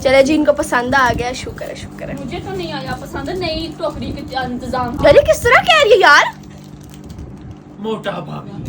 चले जी, इनको पसंद आ गया, शुक्र है शुक्र है। मुझे तो नहीं आया पसंद, नई टोकरी के इंतजाम। अरे किस तरह कह रही है यार, मोटा भाभी।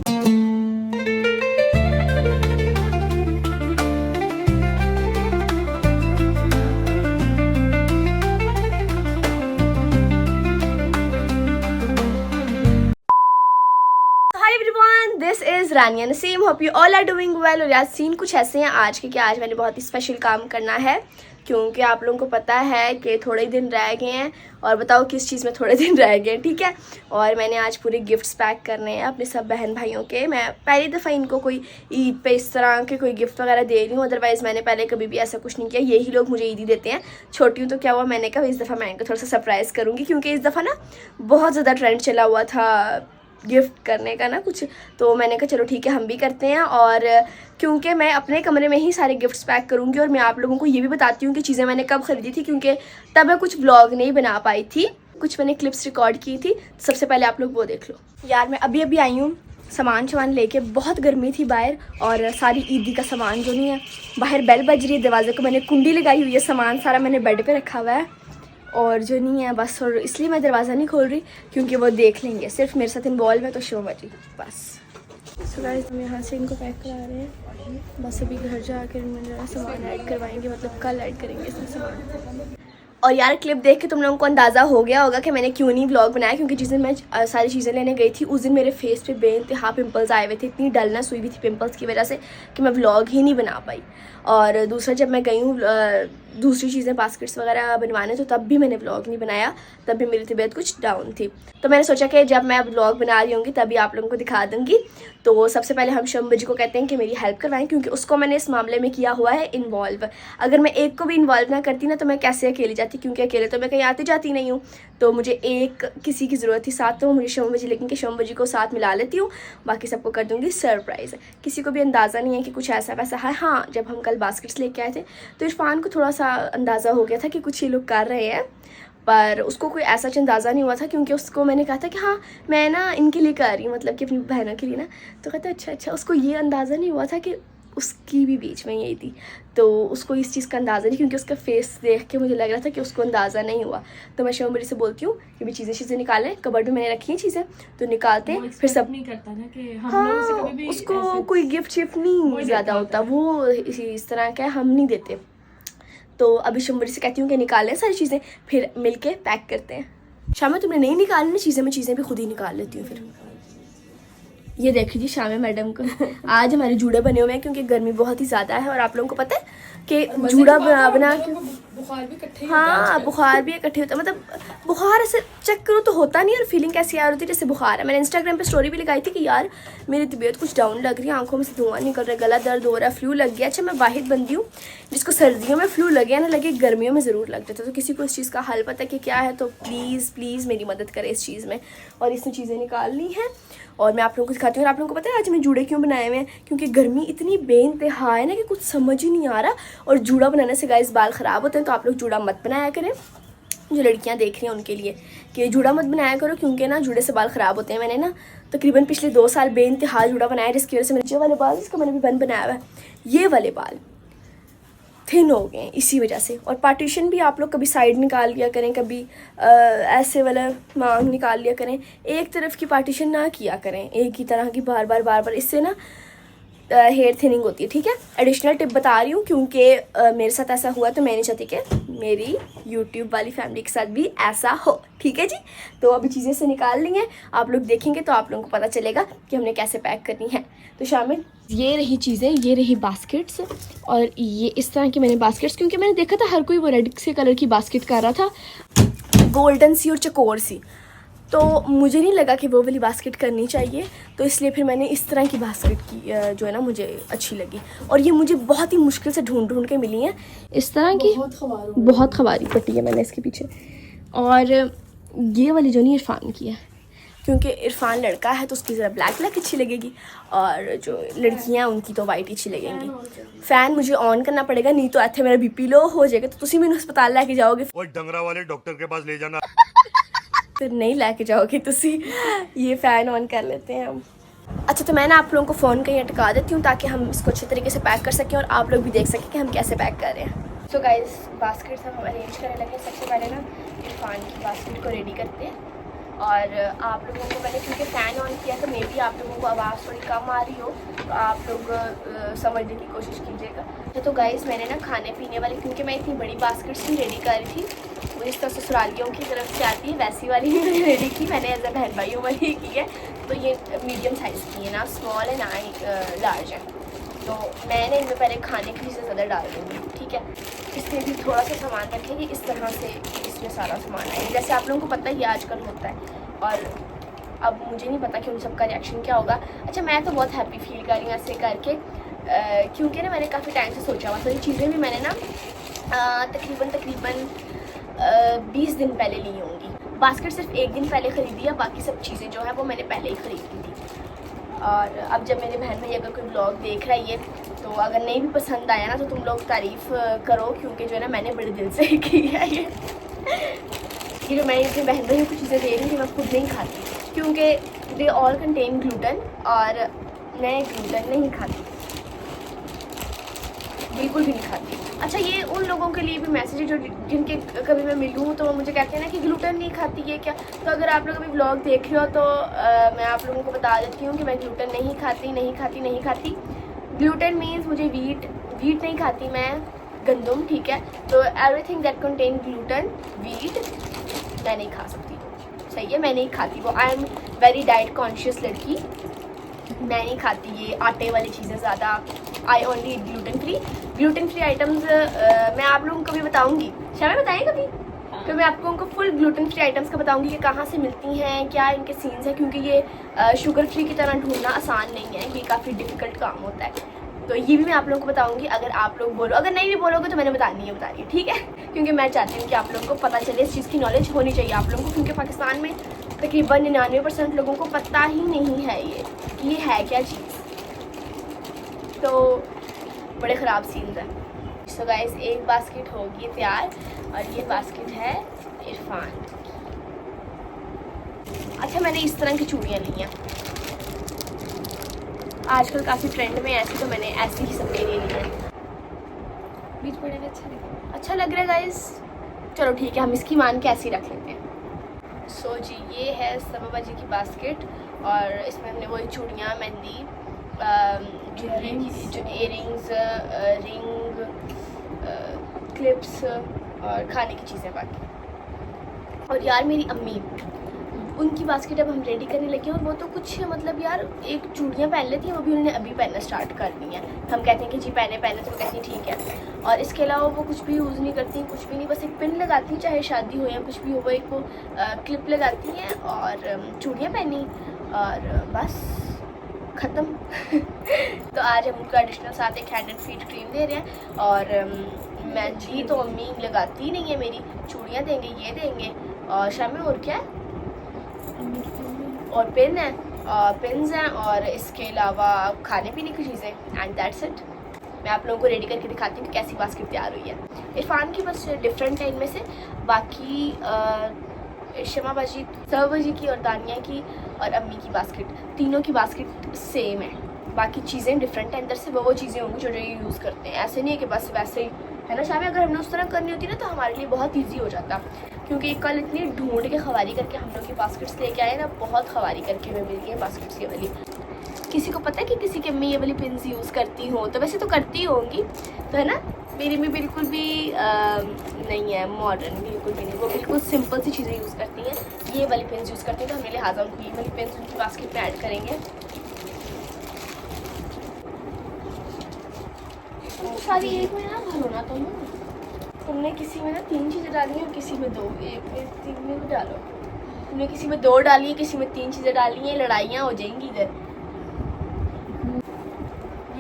Hi everyone, this is Rania Naseem, hope you all are doing well. और आज सीन कुछ ऐसे हैं आज के कि आज मैंने बहुत ही स्पेशल काम करना है, क्योंकि आप लोगों को पता है कि थोड़े दिन रह गए हैं। और बताओ किस चीज़ में थोड़े दिन रह गए हैं, ठीक है। और मैंने आज पूरे गिफ्ट्स पैक करने हैं अपने सब बहन भाइयों के। मैं पहली दफ़ा इनको कोई ईद पे इस तरह के कोई गिफ्ट वगैरह दे रही हूँ, अदरवाइज़ मैंने पहले कभी भी ऐसा कुछ नहीं किया। यही लोग मुझे ईदी देते हैं। छोटी हूँ तो क्या हुआ, मैंने कहा इस दफ़ा मैं इनको थोड़ा सा सरप्राइज़ करूँगी, क्योंकि इस दफ़ा ना बहुत ज़्यादा ट्रेंड चला हुआ था गिफ्ट करने का ना कुछ, तो मैंने कहा चलो ठीक है हम भी करते हैं। और क्योंकि मैं अपने कमरे में ही सारे गिफ्ट्स पैक करूँगी, और मैं आप लोगों को ये भी बताती हूँ कि चीज़ें मैंने कब ख़रीदी थी, क्योंकि तब मैं कुछ व्लॉग नहीं बना पाई थी, कुछ मैंने क्लिप्स रिकॉर्ड की थी। सबसे पहले आप लोग वो देख लो। यार मैं अभी आई हूँ सामान लेके, बहुत गर्मी थी बाहर, और सारी ईदी का सामान जो नहीं है, बाहर बेल बज रही है, दरवाजे को मैंने कुंडी लगाई हुई है, सामान सारा मैंने बेड पे रखा हुआ है और जो नहीं है बस। और इसलिए मैं दरवाज़ा नहीं खोल रही क्योंकि वो देख लेंगे, सिर्फ मेरे साथ इन्वॉल्व है तो शो बची बस। सो गाइस हम यहाँ से इनको पैक करा रहे हैं, बस अभी घर जाकर मेरा सामान ऐड करवाएंगे, मतलब कल ऐड करेंगे इसमें सामान। और यार क्लिप देख के तुम लोगों को अंदाज़ा हो गया होगा कि मैंने क्यों नहीं व्लॉग बनाया, क्योंकि जिस दिन मैं सारी चीज़ें लेने गई थी उस दिन मेरे फेस पे बेइंतहा पिंपल्स आए हुए थे, इतनी डलनेस हुई भी थी पिंपल्स की वजह से कि मैं व्लॉग ही नहीं बना पाई। और दूसरा जब मैं गई हूँ दूसरी चीज़ें बास्केट्स वगैरह बनवाने, तो तब भी मैंने व्लॉग नहीं बनाया, तब भी मेरी तबीयत कुछ डाउन थी। तो मैंने सोचा कि जब मैं अब व्लॉग बना रही होंगी तभी आप लोगों को दिखा दूँगी। तो सबसे पहले हम शम्बू जी को कहते हैं कि मेरी हेल्प करवाएं, क्योंकि उसको मैंने इस मामले में किया हुआ है इन्वॉल्व। अगर मैं एक को भी इन्वॉल्व ना करती ना तो मैं कैसे अकेली जाती, क्योंकि अकेले तो मैं कहीं आती जाती नहीं हूँ। तो मुझे एक किसी की ज़रूरत थी साथ, तो मुझे शम्बू जी, लेकिन कि शम्बू जी को साथ मिला लेती हूँ, बाकी सबको कर दूँगी सरप्राइज़। किसी को भी अंदाज़ा नहीं है कि कुछ ऐसा वैसा है। हाँ, जब हम कल बास्केट्स लेके आए थे तो इरफान को थोड़ा सा अंदाज़ा हो गया था कि कुछ ये लोग कर रहे हैं, पर उसको कोई ऐसा अंदाज़ा नहीं हुआ था, क्योंकि उसको मैंने कहा था कि हाँ मैं ना इनके लिए कर रही हूँ, मतलब कि अपनी बहनों के लिए ना। तो कहता अच्छा, उसको ये अंदाज़ा नहीं हुआ था कि उसकी भी बीच में यही थी, तो उसको इस चीज़ का अंदाज़ा नहीं, क्योंकि उसका फेस देख के मुझे लग रहा था कि उसको अंदाज़ा नहीं हुआ। तो मैं शम्बू से बोलती हूँ कि भी चीज़ें निकालें, कबर्ड में मैंने रखी हैं चीज़ें, तो निकालते हैं फिर सब नहीं करता ना कि हम हाँ, लोगों से कभी भी उसको कोई गिफ्ट शिफ्ट नहीं ज़्यादा होता, वो इस तरह का हम नहीं देते। तो अभी शम्बू से कहती हूँ कि निकालें सारी चीज़ें, फिर मिलके पैक करते हैं। शाम में तुमने नहीं निकालनी चीज़ें, मैं चीज़ें भी खुद ही निकाल लेती हूँ। फिर ये देख लीजिए शामे मैडम को आज हमारे जूड़े बने हुए हैं, क्योंकि गर्मी बहुत ही ज़्यादा है। और आप लोगों को पता है कि जूड़ा बना के बुखार भी इकट्ठे हाँ बुखार भी इकट्ठे होता है, मतलब बुखार ऐसे चेक करो तो होता नहीं, और फीलिंग कैसी आ रही थी जैसे बुखार है। मैंने इंस्टाग्राम पे स्टोरी भी लगाई थी कि यार मेरी तबीयत कुछ डाउन लग रही है, आंखों में से धुआं निकल रहा है, गला दर्द हो रहा है, फ्लू लग गया। अच्छा मैं वाहिद बंदी हूँ जिसको सर्दियों में फ्लू लगे ना लगे, गर्मियों में ज़रूर लग जाता है। तो किसी को इस चीज़ का हल पता है कि क्या है तो प्लीज़ मेरी मदद करें इस चीज़ में। और इसमें चीज़ें निकालनी है और मैं आप लोगों को दिखाती हूँ। और आप लोगों को पता है आज मैं जूड़े क्यों बनाए हुए हैं, क्योंकि गर्मी इतनी बेइंतहा है ना कि कुछ समझ ही नहीं आ रहा। और जूड़ा बनाने से गाइस बाल ख़राब होते हैं, तो आप लोग जूड़ा मत बनाया करें। जो लड़कियां देख रही हैं उनके लिए कि जूड़ा मत बनाया करो, क्योंकि ना जूड़े से बाल ख़राब होते हैं। मैंने ना तकरीबन पिछले 2 साल बेइंतहा जूड़ा बनाया, जिसकी वजह से मेरे वाले बाल, जिसका मैंने भी बन बनाया हुआ है, ये वाले बाल थिन हो गए इसी वजह से। और पार्टीशन भी आप लोग कभी साइड निकाल लिया करें, कभी ऐसे वाला मांग निकाल लिया करें, एक तरफ की पार्टीशन ना किया करें एक ही तरह की बार बार, इससे ना हेयर थिनिंग होती है, ठीक है। एडिशनल टिप बता रही हूँ क्योंकि मेरे साथ ऐसा हुआ, तो मैं नहीं चाहती कि मेरी यूट्यूब वाली फैमिली के साथ भी ऐसा हो, ठीक है जी। तो अभी चीज़ें से निकाल ली हैं, आप लोग देखेंगे तो आप लोगों को पता चलेगा कि हमने कैसे पैक करनी है। तो शामिल ये रही चीज़ें, ये रही बास्केट्स, और ये इस तरह की मैंने बास्केट्स, क्योंकि मैंने देखा था हर कोई वो रेड से कलर की बास्केट कर रहा था, गोल्डन सी और चकोर सी, तो मुझे नहीं लगा कि वो वाली बास्केट करनी चाहिए, तो इसलिए फिर मैंने इस तरह की बास्केट की जो है ना मुझे अच्छी लगी। और ये मुझे बहुत ही मुश्किल से ढूंढ के मिली हैं इस तरह की, बहुत खबारी पट्टी है मैंने इसके पीछे। और ये वाली जो नहीं इरफान की है, क्योंकि इरफान लड़का है तो उसकी ज़रा ब्लैक अच्छी लगेगी, और जो लड़कियां उनकी तो वाइट अच्छी लगेंगी। फ़ैन मुझे ऑन करना पड़ेगा, नहीं तो इतने मेरा बीपी लो हो जाएगा, तो तुम मैंने अस्पताल लेके जाओगे, वो डंगरा वाले डॉक्टर के पास ले जाना। फिर नहीं लेके जाओगे तुसी। ये फ़ैन ऑन कर लेते हैं हम। अच्छा तो मैं ना आप लोगों को फ़ोन कहीं अटका देती हूँ ताकि हम इसको अच्छे तरीके से पैक कर सकें और आप लोग भी देख सकें कि हम कैसे पैक कर रहे हैं। सो गाइस बास्केट हम अरेंज करने लगे। सबसे पहले ना इरफान की बास्केट को रेडी करते हैं। और आप लोगों को मैंने क्योंकि फ़ैन ऑन किया तो मे भी आप लोगों को आवाज़ थोड़ी कम आ रही हो, तो आप लोग समझने की कोशिश कीजिएगा। तो गाइस मैंने ना खाने पीने वाली, क्योंकि मैं इतनी बड़ी बास्केट्स नहीं रेडी कर रही थी, वो जिस तरह ससुरालियों की तरफ से आती है वैसी वाली ही मैंने रेडी की। मैंने एज अ बहन भाइयों वाली की है। तो ये मीडियम साइज़ की है, ना स्मॉल है ना लार्ज है। तो मैंने इनमें पहले खाने की चीज़ें ज़्यादा डाल दूँगी, ठीक है। इसमें भी थोड़ा सा सामान रखेंगे इस तरह से, इसमें सारा सामान आएगा जैसे आप लोगों को पता ही आजकल होता है। और अब मुझे नहीं पता कि उन सबका रिएक्शन क्या होगा। अच्छा मैं तो बहुत हैप्पी फील कर रही हूँ ऐसे करके, क्योंकि ना मैंने काफ़ी टाइम से सोचा हुआ था। ये चीज़ें भी मैंने ना तकरीबन 20 दिन पहले ली होंगी। बास्केट सिर्फ एक दिन पहले ख़रीदी है, बाकी सब चीज़ें जो है वो मैंने पहले ही ख़रीदी थी। और अब जब मेरे बहन भाई अगर कोई ब्लॉग देख रहा है तो अगर नहीं भी पसंद आया ना तो तुम लोग तारीफ़ करो, क्योंकि जो है ना मैंने बड़े दिल से की है ये जो मैं अपने बहन भाइयों को चीज़ें दे रही थी मैं खुद नहीं खाती, क्योंकि दे ऑल कंटेन ग्लूटेन और मैं ग्लूटेन नहीं खाती, बिल्कुल भी नहीं खाती। अच्छा ये उन लोगों के लिए भी मैसेज है जो जिनके कभी मैं मिलूँ तो वो मुझे कहते हैं ना कि ग्लूटेन नहीं खाती है क्या। तो अगर आप लोग अभी ब्लॉग देख रहे हो तो मैं आप लोगों को बता देती हूँ कि मैं ग्लूटेन नहीं खाती। ग्लूटेन मीन्स मुझे वीट नहीं खाती मैं, गंदम, ठीक है। तो everything that contain gluten, wheat मैं नहीं खा सकती, सही है, मैं नहीं खाती वो। I am very diet conscious लड़की, मैं नहीं खाती ये आटे वाली चीज़ें ज़्यादा। I only gluten free items मैं आप लोगों को भी बताऊँगी, शायद मैं बताएँ कभी तो मैं आप लोगों को फुल ग्लूटेन फ्री आइटम्स का बताऊँगी कि कहाँ से मिलती हैं, क्या इनके सीन्स हैं, क्योंकि ये शुगर फ्री की तरह ढूंढना आसान नहीं है, ये काफ़ी डिफ़िकल्ट काम होता है। तो ये भी मैं आप लोगों को बताऊंगी अगर आप लोग बोलो, अगर नहीं भी बोलोगे तो मैंने बता रही है, ठीक है। क्योंकि मैं चाहती हूँ कि आप लोगों को पता चले, इस चीज़ की नॉलेज होनी चाहिए आप लोगों को, क्योंकि पाकिस्तान में तकरीबन 99% लोगों को पता ही नहीं है ये कि ये है क्या चीज़। तो बड़े ख़राब सीन्स हैं। सो गाइस एक बास्केट होगी तैयार और ये बास्केट है इरफान। अच्छा मैंने इस तरह की चूड़ियाँ ली हैं, आजकल काफ़ी ट्रेंड में ऐसी, तो मैंने ऐसी ही सबके लिए ली है। बीच पड़े अच्छा लग रहा है गाइस, चलो ठीक है हम इसकी मान के ऐसे ही रख लेते हैं। सो जी ये है सबा जी की बास्केट और इसमें हमने वही चूड़ियाँ, मेहंदी, इयरिंग्स, रिंग, क्लिप्स और खाने की चीज़ें बाकी। और यार मेरी अम्मी उनकी बास्केट अब हम रेडी करने लगे हैं और वो तो कुछ मतलब यार एक चूड़ियाँ पहन लेती हैं, वो भी उन्होंने अभी पहनना स्टार्ट कर दी हैं। हम कहते हैं कि जी पहने तो वो कहती हैं ठीक है। और इसके अलावा वो कुछ भी यूज़ नहीं करती, कुछ भी नहीं, बस एक पिन लगाती हैं, चाहे शादी हो या कुछ भी हो, वो एक वो क्लिप लगाती हैं और चूड़ियाँ पहनी और बस ख़त्म। तो आज हम उनका एडिशनल साथ एक हैंड एंड फीट क्रीम दे रहे हैं और मेहंदी तो अम्मी लगाती ही नहीं है मेरी, चूड़ियाँ देंगे, ये देंगे और शाम में और क्या है और पिन है, पिन्स हैं और इसके अलावा खाने पीने की चीज़ें एंड दैट्स इट। मैं आप लोगों को रेडी करके दिखाती हूँ कि कैसी बास्केट तैयार हुई है। इरफान की बस डिफरेंट है इनमें से, बाकी शमा बाजी, सबा बाजी की और दानिया की और अम्मी की बास्केट, तीनों की बास्केट सेम है, बाकी चीज़ें डिफरेंट हैं। अंदर से वो चीज़ें होंगी जो ये यूज़ करते हैं, ऐसे नहीं है कि बस वैसे ही है ना। शायद अगर हमने उस तरह करनी होती ना तो हमारे लिए बहुत ईजी हो जाता, क्योंकि कल इतनी ढूंढ के खवारी करके हम लोग की बास्केट्स लेके आए ना, बहुत खवारी करके हमें मिल गई है बास्केट्स ये वाली। किसी को पता है कि किसी की अम्मी ये वाली पिन्स यूज़ करती हो, तो वैसे तो करती होंगी तो है ना। मेरी में बिल्कुल भी नहीं है मॉडर्न, बिल्कुल भी नहीं, वो बिल्कुल सिंपल सी चीज़ें यूज़ करती हैं, ये वाली पिन्स यूज़ करती हैं। तो हमने लिहाजा उनको ये वाली पिन्स उनकी बास्केट में ऐड करेंगे। सारी एक में ना भरो ना तुमने किसी में ना 3 चीज़ें डाली हैं और किसी में 2, एक में 3 में भी डालो। तुमने किसी में 2 डाली है, किसी में 3 चीज़ें डाली हैं, लड़ाइयाँ हो जाएंगी इधर,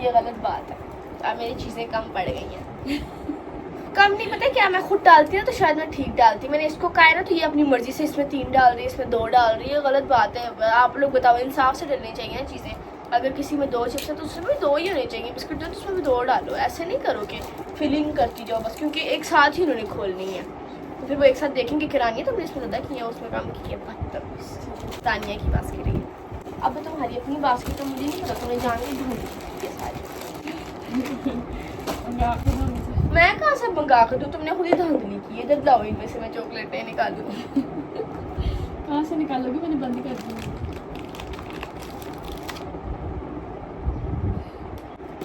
ये गलत बात है। अब मेरी चीज़ें कम पड़ गई हैं। कम नहीं, पता क्या, मैं खुद डालती ना तो शायद मैं ठीक डालती, मैंने इसको कहा है ना तो ये अपनी मर्ज़ी से इसमें 3 डाल रही है, इसमें 2 डाल रही है, गलत बात है। आप लोग बताओ, इंसाफ से डलनी चाहिए ना चीज़ें। अगर किसी में 2 चिप्स है तो उसमें भी 2 ही होने चाहिए, बिस्किट दो तो उसमें भी 2 डालो, ऐसे नहीं करो कि फिलिंग करती जाओ बस, क्योंकि एक साथ ही उन्होंने खोलनी है तो फिर वो एक साथ देखेंगे किरानी तो इसमें ज़्यादा किया उसमें काम किया। बदतमीज़। तानिया की बास्केट है अब तुम्हारी अपनी बास्केट तो मुझे नहीं पता, तुम्हें जान के ढूंढ ये सारी। मैं कहाँ से मंगा कर दूँ? तुमने खुद ही धांधली की है। जब लाओ इनमें से मैं चॉकलेटें निकालूँ। कहाँ से निकालोगी? मैंने बंद कर दी।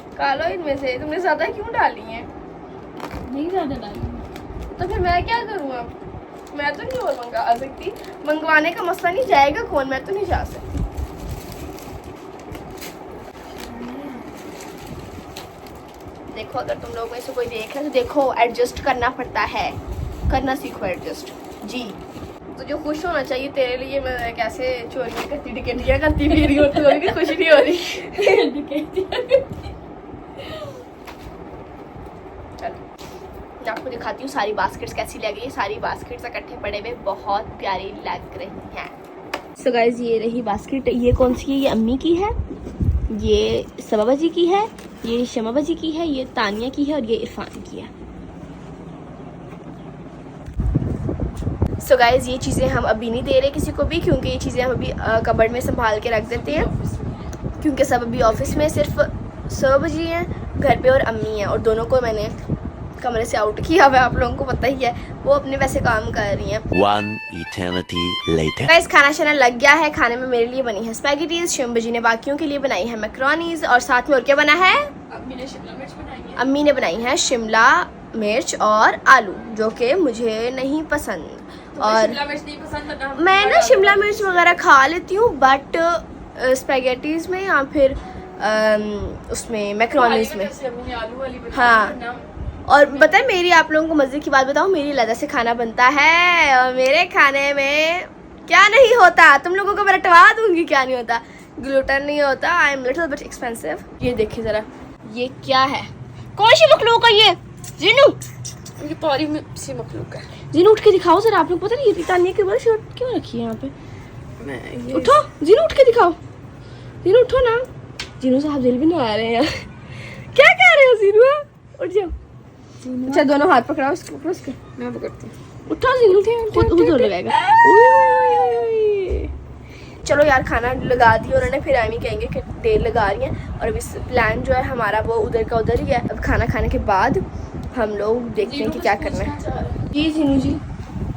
निकालो इनमें से। तुमने ज्यादा क्यों डाली हैं? नहीं ज़्यादा डाली। तो फिर मैं क्या करूँ अब? मैं तो नहीं और मंगा सकती। मंगवाने का मसला नहीं, जाएगा कौन? मैं तो नहीं जा सकती। देखो अगर तुम लोग में से कोई देख रहे तो देखो, एडजस्ट करना पड़ता है। करना सीखो एडजस्ट जी। तो जो खुश होना चाहिए तेरे लिए, मैं कैसे चोरियां करती टिकटियां करती फिर रही हूँ, तो भी खुश नहीं हो रही। चलो मैं आपको दिखाती हूँ सारी बास्केट्स कैसी लगी। सारी बास्केट्स इकट्ठे पड़े हुए बहुत प्यारी लग रही हैं। सो गाइस ये रही बास्केट। ये कौन सी है? ये अम्मी की है, ये सबा जी की है, ये शमा जी की है, ये तानिया की है और ये इरफान की है। सो गाइस ये चीज़ें हम अभी नहीं दे रहे किसी को भी, क्योंकि ये चीज़ें हम अभी कबर्ड में संभाल के रख देते हैं, क्योंकि सब अभी ऑफिस में सिर्फ सब जी हैं घर पे और अम्मी हैं, और दोनों को मैंने कमरे से आउट किया हुआ है। आप लोगों को पता ही है, वो अपने वैसे काम कर रही हैं। One eternity later. गाइस खाना शाना लग गया है। खाने में मेरे लिए बनी है स्पैगेटीज, शिम्बा जी ने बाकियों के लिए बनाई है मैक्रोनीज, और साथ में और क्या बना है? अम्मी ने शिमला मिर्च बनाई है। अम्मी ने बनाई है शिमला मिर्च और आलू, जो कि मुझे नहीं पसंद। और शिमला मिर्च नहीं पसंद था। मैं ना शिमला मिर्च वगैरह खा लेती हूँ, बट स्पैगेटीज में या फिर उसमें मैक्रोनीज में। आलू वाली हाँ। और पता है मेरी, आप लोगों को मजे की बात बताऊँ, मेरी लदा से खाना बनता है और मेरे खाने में क्या नहीं होता, तुम लोगों को मैं रटवा दूंगी क्या नहीं होता। ग्लूटेन नहीं होता। I am little bit expensive. ये देखिए जरा, ये क्या है? कौन सी मखलूक है ये? जीनू, ये पारी में से मखलूक है। जीनू उठ के दिखाओ जरा। आप लोग पता नहीं ये तानिया के ऊपर शर्ट क्यों रखी है यहाँ पे? मैं उठो जीनू, उठ के दिखाओ। जीनू उठो ना। जीनू साहब दिल भी नहीं आ रहे हैं यार। क्या कह रहे हो जीनू? उठ जाओ। अच्छा दोनों हाथ पकड़ाओ इसके ऊपर उसके। मैं पकड़ती हूँ। उठो जीनू, खुद हो लगाएगा। चलो यार खाना लगा दिया उन्होंने, फिर आमी कहेंगे कि देर लगा रही हैं। और अभी प्लान जो है हमारा वो उधर का उधर ही है। अब खाना खाने के बाद हम लोग देखते हैं कि क्या करना है। जी जीनू जी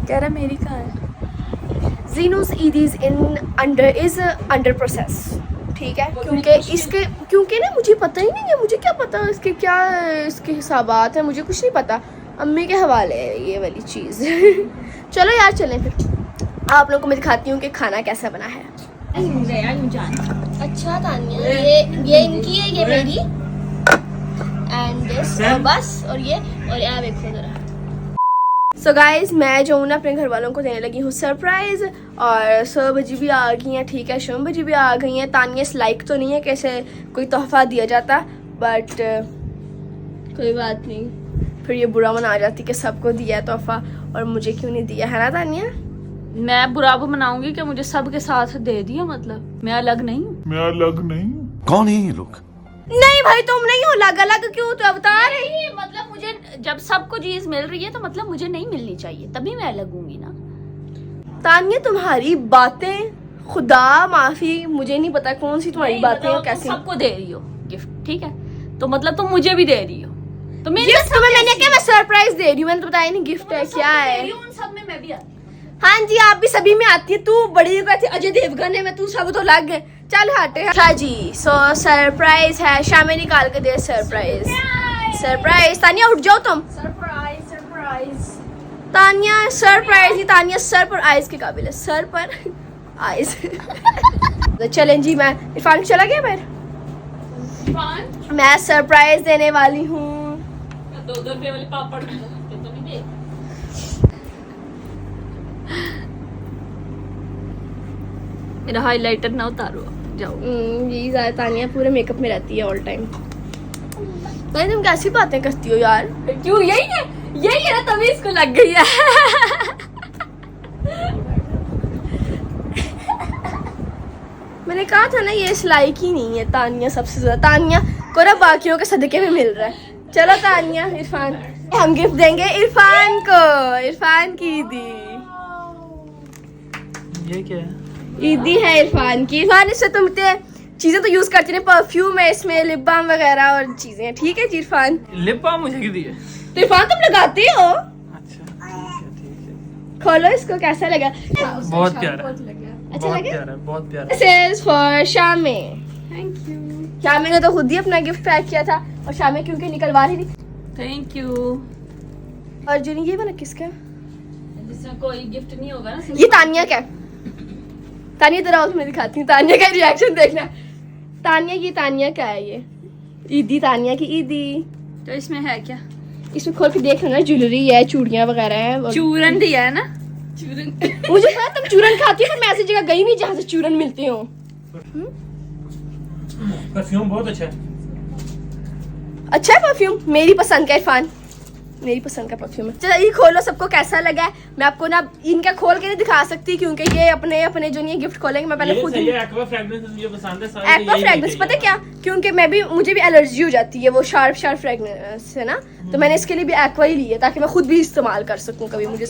कह रहा मेरी कहाँ है? जीनूस ईद इज अंडर प्रोसेस, ठीक है? क्योंकि ना मुझे पता ही नहीं है, मुझे क्या पता इसके क्या इसके हिसाबात हैं, मुझे कुछ नहीं पता। अम्मी के हवाले है ये वाली चीज़। चलो यार चलें फिर, आप लोगों को मैं दिखाती हूँ कि खाना कैसा बना है। अच्छा तानिया, ये इनकी है, ये मेरी, एंड दिस बस, और ये देखो जरा। सो गाइज मैं जो हूँ ना अपने घर वालों को देने लगी हूँ सरप्राइज, और सब बजी भी आ गई हैं, ठीक है, शम बजी भी आ गई हैं। तानिया इस लाइक तो नहीं है कैसे कोई तोहफा दिया जाता, बट कोई बात नहीं, फिर ये बुरा मन आ जाती कि सबको दिया है तोहफा और मुझे क्यों नहीं दिया, है ना तानिया? मैं बुरा भी मनाऊंगी कि मुझे सबके साथ दे दिया, मतलब मैं अलग नहीं हूँ। कौन है ये लोग? नहीं भाई तुम नहीं हो अलग, अलग क्यों? तो बता रही नहीं, मतलब मुझे जब सबको चीज मिल रही है तो मतलब मुझे नहीं मिलनी चाहिए, तभी मैं अलग हूँगी ना। तानिया तुम्हारी बातें, खुदा माफी, मुझे नहीं पता कौन सी तुम्हारी बातें मतलब और कैसी। सबको दे रही हो गिफ्ट, ठीक है, तो मतलब तुम मुझे भी दे रही हो, तो मेरे गिफ्ट तुम्हें मैंने क्या, मैं सरप्राइज दे रही हूँ, मैंने तो बताया नहीं गिफ्ट है क्या है। उन सब में मैं भी आती हूँ। हाँ जी आप भी सभी में आती है, तू बड़ी जगह थी अजय देवगन है, मैं तू सब तो लग गए। चल हटे। अच्छा जी, सो सरप्राइज है, शामें निकाल के दे सरप्राइज। सरप्राइज तानिया उठ जाओ तुम। सरप्राइज तानिया सरप्राइज ही, तानिया सर पर आइज के काबिल है, सर पर आइज। चलें जी, मैं इरफान चला गया मैं सरप्राइज देने वाली हूँ। 2 रुपए वाले पापड़ तो नहीं दे। मेरा हाइलाइटर ना उतारो, जाओ। यही ज़्यादा तानिया पूरे मेकअप में रहती है ऑल टाइम। तानिया तुम कैसी बातें करती हो यार? क्यों? यही है ना, तभी इसको लग गई है। मैंने कहा था ना ये सिलाई की नहीं है तानिया, सबसे ज्यादा तानिया को ना बाकियों के सदके में मिल रहा है। चलो तानिया इरफान, हम गिफ्ट देंगे इरफान को, इरफान की ईदी। ये क्या है? ईदी है इरफान की। इरफान इससे तुम इतने चीजें तो यूज करती हैं, परफ्यूम है इसमें, लिप बाम वगैरह और चीजें, ठीक है जी इरफान? लिप बाम मुझे क्यों दिए? तो इरफान तुम लगाते हो? अच्छा ठीक है। खोलो इसको, कैसा लगा? बहुत प्यारा है, अच्छा बहुत लगे? प्यारा है, बहुत प्यारा This is for शामे। Thank you. शामे ने तो खुद ही अपना गिफ्ट पैक किया था और शामे क्योंकि निकलवा रही थी। Thank you. और जो ये वाला किसका? जिसमें कोई गिफ्ट नहीं होगा ना। ये तानिया का है। तानिया तेरा मैं दिखाती हूँ, तानिया का रिएक्शन देखना। तानिया, ये तानिया का है, ये ईदी, तानिया की ईदी। तो इसमें है क्या? इसमें खोल के देख लेना, ज्वेलरी है, चूड़ियां वगैरह है। चूरन दिया है ना? चूरन। मुझे पता तुम चूरन खाती हो, पर मैं ऐसी जगह गई नहीं जहाँ से चूरन मिलते हो। परफ्यूम बहुत अच्छा है। अच्छा है परफ्यूम, मेरी पसंद का इरफान, मेरी पसंद का परफ्यूम है। चलो ये खोलो, सबको कैसा लगा है। मैं आपको ना इनका खोल के नहीं दिखा सकती क्योंकि ये अपने अपने जो नहीं गिफ्ट खोलेंगे। मैं पहले खुद एक्वा फ्रेग्रेंस मुझे पसंद है। सारे एक्वा फ्रेग्रेंस, पता है क्या, क्योंकि मुझे भी एलर्जी हो जाती है वो शार्प फ्रेग्रेंस है ना, तो मैंने इसके लिए भी एक्वा ही ली है ताकि मैं खुद भी इस्तेमाल कर सकूं कभी मुझे।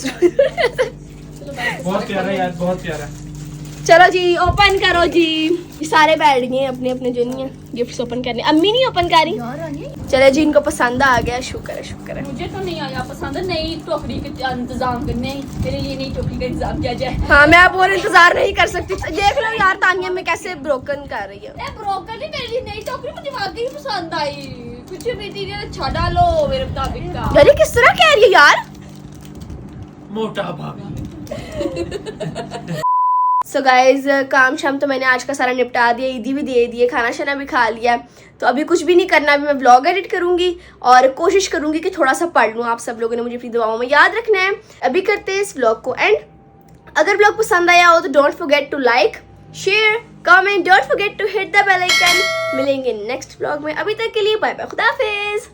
बहुत प्यारा यार, बहुत प्यारा। चलो जी ओपन करो जी। ये सारे बैठ गए अपने अपने जो नहीं है गिफ्ट्स ओपन करने। अम्मी नहीं ओपन कर रही। चलो जी, इनको पसंद आ गया, शुक्र है शुक्र है। मुझे तो नहीं आया पसंद। नई टोकरी का इंतजाम करने, मेरे लिए नई टोकरी का इंतजाम किया जाए। हाँ, मैं अब और इंतजार नहीं कर सकती। देख लो यार तानिया में कैसे ब्रोकन कर रही है। ए ब्रोकर नहीं, मेरे लिए नई टोकरी मुझे वाकई पसंद आई। कुछ मटेरियल अच्छा डालो मेरे मुताबिक का। अरे किस तरह कह रही है यार। मोटा भाभी। सो गाइज, काम शाम तो मैंने आज का सारा निपटा दिया, ईदी भी दे दिए, खाना शाना भी खा लिया। तो अभी कुछ भी नहीं करना, अभी मैं व्लॉग एडिट करूंगी और कोशिश करूंगी कि थोड़ा सा पढ़ लूँ। आप सब लोगों ने मुझे अपनी दुआओं में याद रखना है। अभी करते हैं इस व्लॉग को एंड। अगर व्लॉग पसंद आया हो तो don't forget to like, share, comment, don't forget to hit the bell icon. मिलेंगे नेक्स्ट व्लॉग में, अभी तक के लिए बाय बाय, खुदा हाफिज।